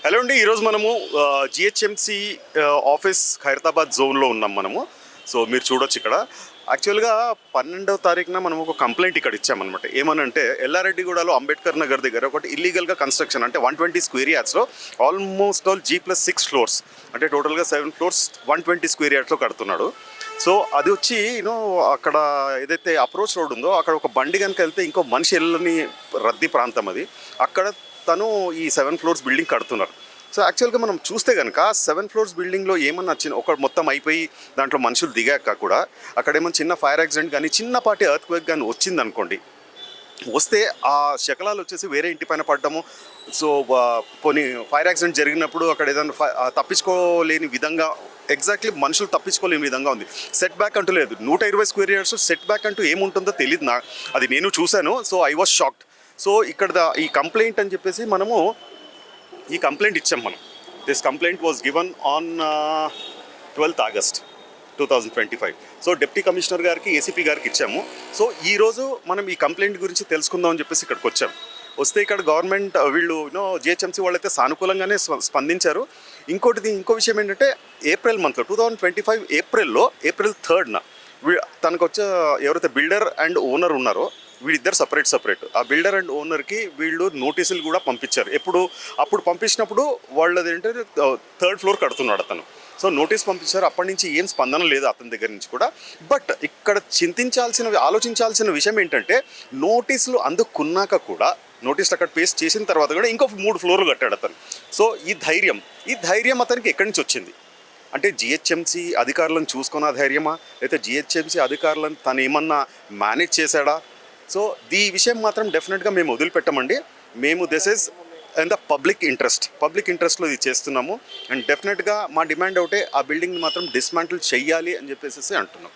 Hello అండి, ఈరోజు మనము జిహెచ్ఎంసి ఆఫీస్ ఖైరతాబాద్ జోన్లో ఉన్నాం మనము. సో మీరు చూడొచ్చు ఇక్కడ యాక్చువల్గా 12వ తారీఖున మనం ఒక కంప్లైంట్ ఇక్కడ ఇచ్చామన్నమాట. ఏమనంటే ఎల్లారెడ్డిగూడలో అంబేద్కర్ నగర్ దగ్గర ఒకటి ఇల్లీగల్గా కన్స్ట్రక్షన్ అంటే 120 స్క్వేర్ యార్డ్స్లో ఆల్మోస్ట్ ఆల్ G+6 ఫ్లోర్స్ అంటే టోటల్గా 7 ఫ్లోర్స్ 120 స్క్వేర్ యార్డ్స్లో కడుతున్నాడు. సో అది వచ్చి అక్కడ ఏదైతే అప్రోచ్ రోడ్ ఉందో అక్కడ ఒక బండి కనుక వెళ్తే ఇంకో మనిషి వెళ్ళని రద్దీ ప్రాంతం అది. అక్కడ తను ఈ 7 ఫ్లోర్స్ బిల్డింగ్ కడుతున్నారు. సో యాక్చువల్గా మనం చూస్తే కనుక 7 ఫ్లోర్స్ బిల్డింగ్లో ఏమన్నా ఒక మొత్తం అయిపోయి దాంట్లో మనుషులు దిగాక కూడా అక్కడ ఏమన్నా చిన్న ఫైర్ యాక్సిడెంట్ కానీ చిన్నపాటి ఎర్త్ క్వేక్ కానీ వచ్చిందనుకోండి, వస్తే ఆ శకలాలు వచ్చేసి వేరే ఇంటి పైన పడ్డము. సో పోనీ ఫైర్ యాక్సిడెంట్ జరిగినప్పుడు అక్కడ ఏదైనా తప్పించుకోలేని విధంగా ఎగ్జాక్ట్లీ మనుషులు తప్పించుకోలేని విధంగా ఉంది. సెట్ బ్యాక్ అంటూ లేదు. 120 స్క్వేర్ యార్డ్స్ సెట్ బ్యాక్ అంటూ ఏముంటుందో తెలియదు అది నేను చూశాను. So I was shocked. So ఇక్కడ ఈ కంప్లైంట్ అని చెప్పేసి మనము ఈ కంప్లైంట్ ఇచ్చాం మనం. This complaint was given on 12th August 2025. So deputy commissioner గారికి, ఏసీపీ గారికి ఇచ్చాము. సో ఈరోజు మనం ఈ కంప్లైంట్ గురించి తెలుసుకుందాం అని చెప్పేసి ఇక్కడికి వచ్చాము. వస్తే ఇక్కడ గవర్నమెంట్ వీళ్ళు జిహెచ్ఎంసీ వాళ్ళైతే సానుకూలంగానే స్పందించారు. ఇంకో విషయం ఏంటంటే ఏప్రిల్ మంత్లో 2025 ఏప్రిల్ 3rd తనకు వచ్చే ఎవరైతే బిల్డర్ అండ్ ఓనర్ ఉన్నారో వీళ్ళిద్దరు సపరేట్. ఆ బిల్డర్ అండ్ ఓనర్కి వీళ్ళు నోటీసులు కూడా పంపించారు. అప్పుడు పంపించినప్పుడు వాళ్ళది ఏంటంటే 3rd ఫ్లోర్ కడుతున్నాడు అతను. సో నోటీస్ పంపించారు. అప్పటి నుంచి ఏం స్పందన లేదు అతని దగ్గర నుంచి కూడా. బట్ ఇక్కడ ఆలోచించాల్సిన విషయం ఏంటంటే నోటీసులు అందుకున్నాక కూడా, నోటీసులు అక్కడ పేస్ట్ చేసిన తర్వాత కూడా ఇంకో 3 ఫ్లోర్లు కట్టాడు అతను. సో ఈ ధైర్యం అతనికి ఎక్కడి నుంచి వచ్చింది అంటే జిహెచ్ఎంసీ అధికారులను చూసుకున్న ధైర్యమా, లేకపోతే జిహెచ్ఎంసీ అధికారులను తను ఏమన్నా మేనేజ్ చేశాడా? సో ఈ విషయం మాత్రం డెఫినెట్గా మేము వదిలిపెట్టమండి. This is in the public ఇంట్రెస్ట్లో ఇది చేస్తున్నాము. అండ్ డెఫినెట్గా మా డిమాండ్ ఒకటే, ఆ బిల్డింగ్ని మాత్రం డిస్మాంటిల్ చెయ్యాలి అని చెప్పేసి అంటున్నాం.